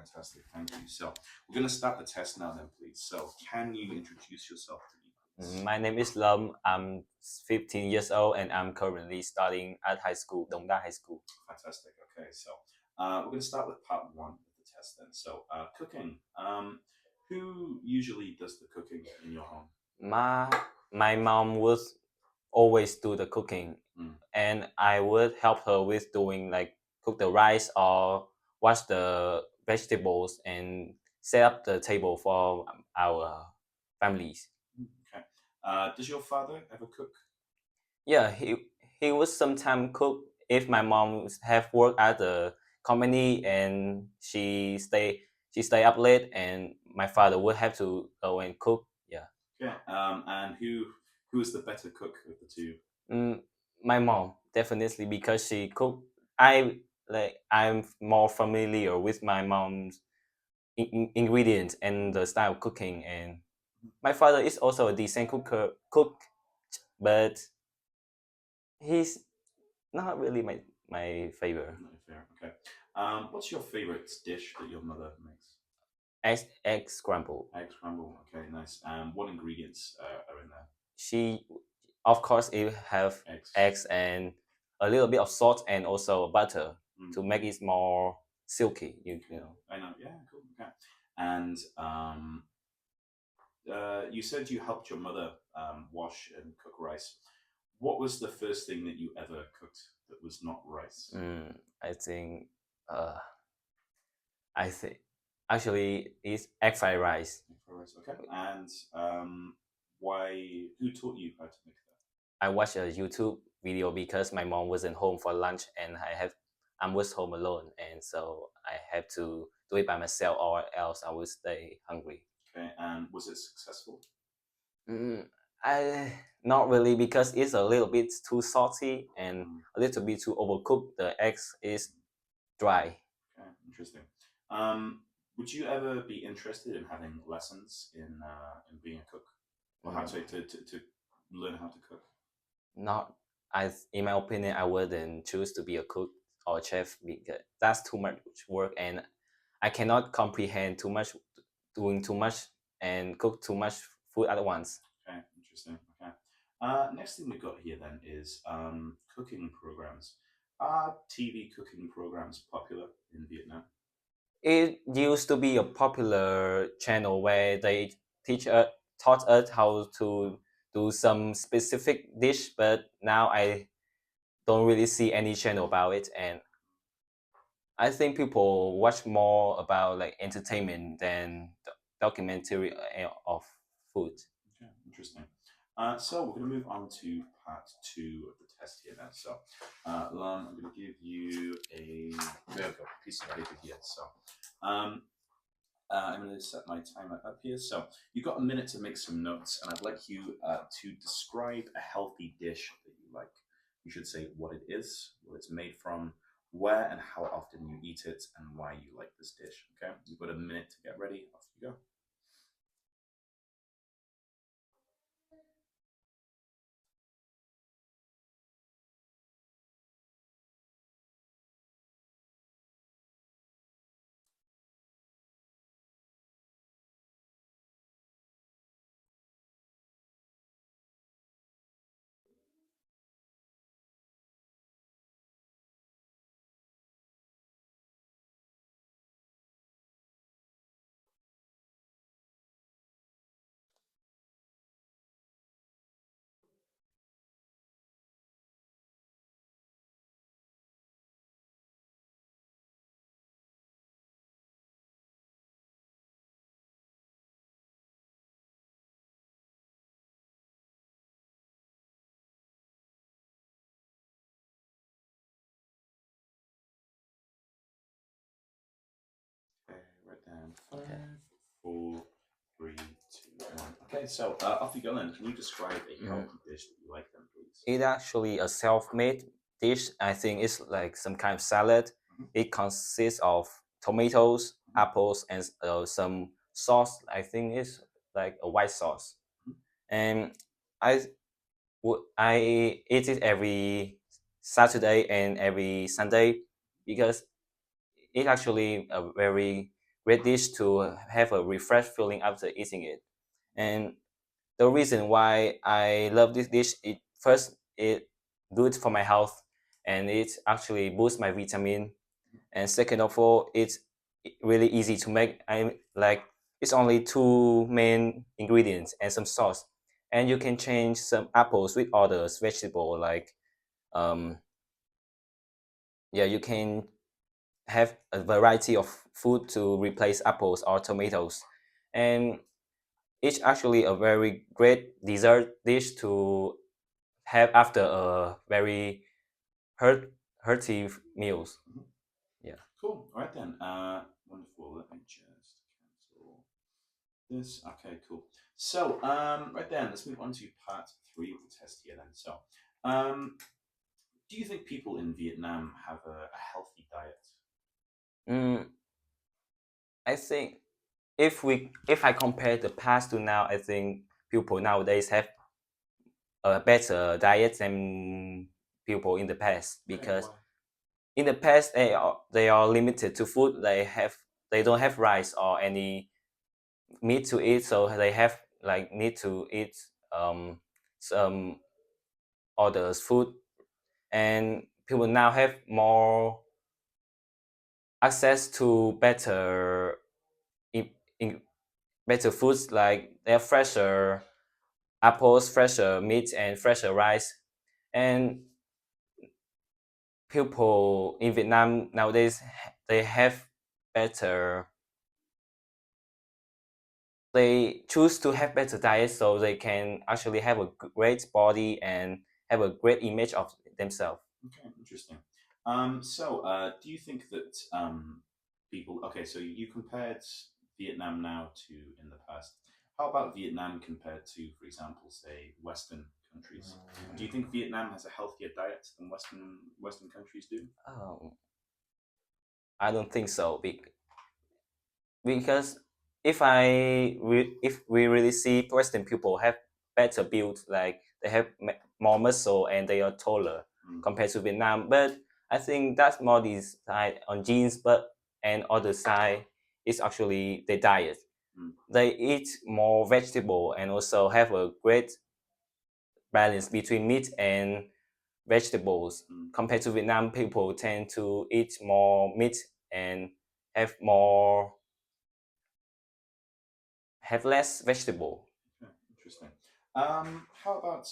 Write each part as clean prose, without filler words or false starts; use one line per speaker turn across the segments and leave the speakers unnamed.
Fantastic, thank you. So we're going to start the test now then, please. So can you introduce yourself to me, please?
My name is Lâm. I'm 15 years old and I'm currently studying at high school, Dong Da High School.
Fantastic. Okay, so we're going to start with part one of the test then. So cooking. Who usually does the cooking in your home?
My mom would always do the cooking, and I would help her with doing like cook the rice or wash the vegetables and set up the table for our families.
Okay. Does your father ever cook?
Yeah, he would sometimes cook if my mom have work at the company and she stay up late and my father would have to go and cook. Yeah.
Okay. And who is the better cook of the two?
Mm, my mom definitely because she cook. I'm more familiar with my mom's ingredients and the style of cooking, and my father is also a decent cook, but he's not really my favorite.
Not fair. Okay. What's your favorite dish that your mother makes?
Egg scramble.
Egg scramble. Okay, nice. What ingredients are in there?
She, of course, it have
Eggs.
eggs and a little bit of salt and also butter to make it more silky. You know.
I know. Yeah. Cool. Okay. And you said you helped your mother wash and cook rice. What was the first thing that you ever cooked that was not rice?
I think, uh, I think actually it's egg fried rice.
Egg fried rice. Okay. And why? Who taught you how to make that?
I watched a YouTube video because my mom wasn't home for lunch and I was home alone, and so I had to do it by myself or else I would stay hungry.
Okay. And was it successful?
Mm, I not really because it's a little bit too salty and a little bit too overcooked. The eggs is dry.
Okay. Interesting. Would you ever be interested in having lessons in being a cook, or how to learn how to cook?
Not as in my opinion, I wouldn't choose to be a cook or a chef because that's too much work and I cannot comprehend too much, doing too much and cook too much food at once.
Okay, interesting. Okay. Next thing we've got here then is cooking programs. Are TV cooking programs popular in Vietnam?
It used to be a popular channel where they teach us taught us how to do some specific dish, but now I don't really see any channel about it, and I think people watch more about like entertainment than documentary of food.
Okay, interesting. So we're going to move on to part two of the test here now. So, Lon, I'm going to give you there we go, piece of paper here. So, um, I'm going to set my timer up here. So you've got a minute to make some notes, and I'd like you to describe a healthy dish that you like. You should say what it is, what it's made from, where and how often you eat it, and why you like this dish. Okay, you've got a minute to get ready. Off you go. Okay, right down.
Okay.
5, 4, 3, 2, 1. Okay, so off you go then. Can you describe a healthy dish that you like then, please?
It's actually a self-made dish. I think it's like some kind of salad. It consists of tomatoes, apples, and some sauce. I think it's like a white sauce. And I I eat it every Saturday and every Sunday because it's actually a very great dish to have a refreshed feeling after eating it. And the reason why I love this dish, it first it good for my health, and it actually boosts my vitamin. And second of all, it's really easy to make. I like it's only two main ingredients and some sauce, and you can change some apples with others vegetable like um yeah, you can have a variety of food to replace apples or tomatoes, and it's actually a very great dessert dish to have after a very hearty meals.
Mhm.
Yeah.
Cool. All right then. Wonderful. Let me just cancel this. Okay, cool. So, right then, let's move on to part three of the test here then. So, um, do you think people in Vietnam have a healthy diet?
Mm, I think if I compare the past to now, I think people nowadays have a better diet than people in the past
Okay,
because
why?
in the past they are limited to food. They don't have rice or any meat to eat, so they have like need to eat some others food, and people now have more access to in, in better foods like they have fresher apples, fresher meat, and fresher rice. And people in Vietnam nowadays they have better. They choose to have better diet so they can actually have a great body and have a great image of themselves.
Okay, interesting. Do you think that people? Okay, so you compared Vietnam now to in the past. How about Vietnam compared to, for example, say Western countries? Do you think Vietnam has a healthier diet than Western countries do?
Um, I don't think so because if we really see Western people have better build, like they have more muscle and they are taller
Mm.
compared to Vietnam, but I think that's more this side on genes, but and other side is actually the diet.
Mm.
They eat more vegetable and also have a great balance between meat and vegetables.
Mm.
Compared to Vietnam, people tend to eat more meat and have more have less vegetable.
Okay, interesting. How about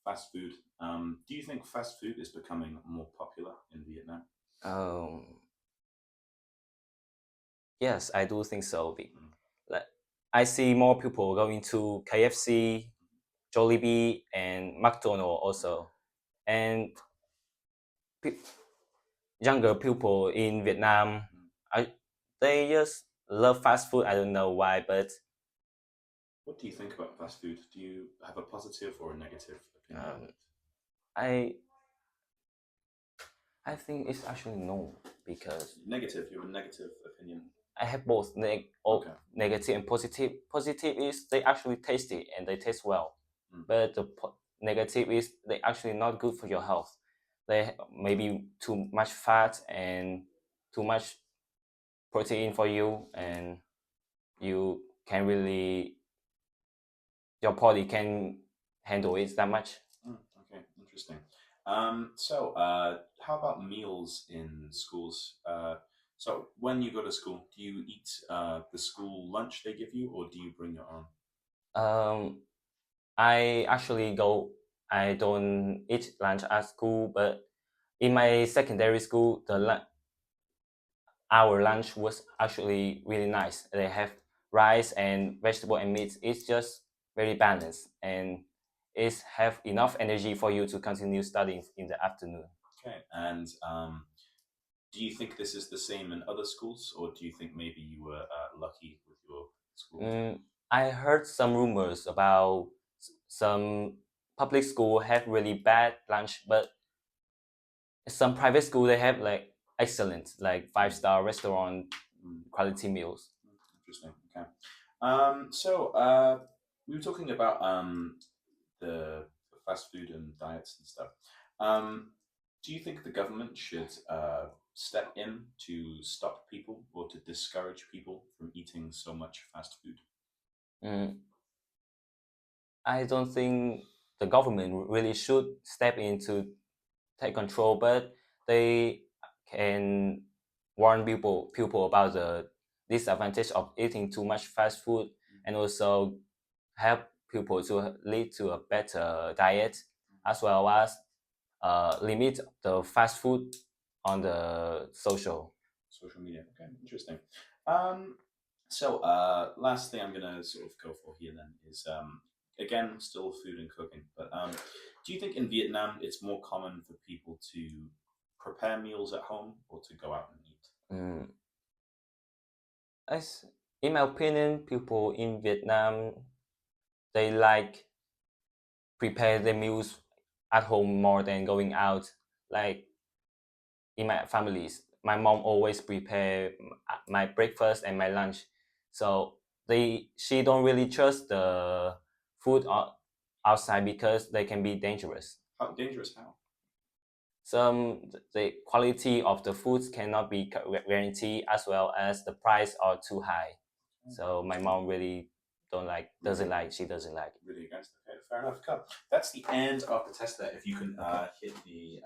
fast food? Do you think fast food is becoming more popular in Vietnam?
Um, yes, I do think so.
Mm.
Like, I see more people going to KFC, Jollibee, and McDonald's also, and pe- younger people in Vietnam,
Mm.
I they just love fast food. I don't know why, but
What do you think about fast food? Do you have a positive or a negative opinion of
um,
it?
I I think it's actually no because
Negative. You have a negative opinion.
I have both
Okay.
negative and positive. Positive is they actually taste it and they taste well,
Mm.
but the negative is they actually not good for your health. They maybe too much fat and too much protein for you, and you can really your body can handle it that much.
Mm, okay, interesting. How about meals in schools? When you go to school, do you eat the school lunch they give you, or do you bring your own?
Um, I actually go. I don't eat lunch at school, but in my secondary school, our lunch was actually really nice. They have rice and vegetable and meat. It's just very balanced and it have enough energy for you to continue studying in the afternoon.
Okay, and do you think this is the same in other schools, or do you think maybe you were lucky with your school?
Mm, I heard some rumors about some public school have really bad lunch, but some private school they have like excellent, like 5-star restaurant
Mm,
quality meals.
interesting. Okay. We were talking about the fast food and diets and stuff. Um, do you think the government should step in to stop people or to discourage people from eating so much fast food?
I don't think the government really should step in to take control, but they can warn people about the disadvantage of eating too much fast food, and also help people to lead to a better diet, as well as limit the fast food on the social
media. Okay, interesting. So last thing I'm gonna sort of go for here then is again still food and cooking, but do you think in Vietnam it's more common for people to prepare meals at home or to go out and eat?
As in my opinion, people in Vietnam, they like prepare their meals at home more than going out. Like in my families, my mom always prepare my breakfast and my lunch, so she don't really trust the food outside because they can be dangerous.
How dangerous? How?
The quality of the foods cannot be guaranteed, as well as the price are too high. So my mom really doesn't like. She doesn't like.
Really against it. Okay, fair enough. Cool. That's the end of the test there. If you can hit the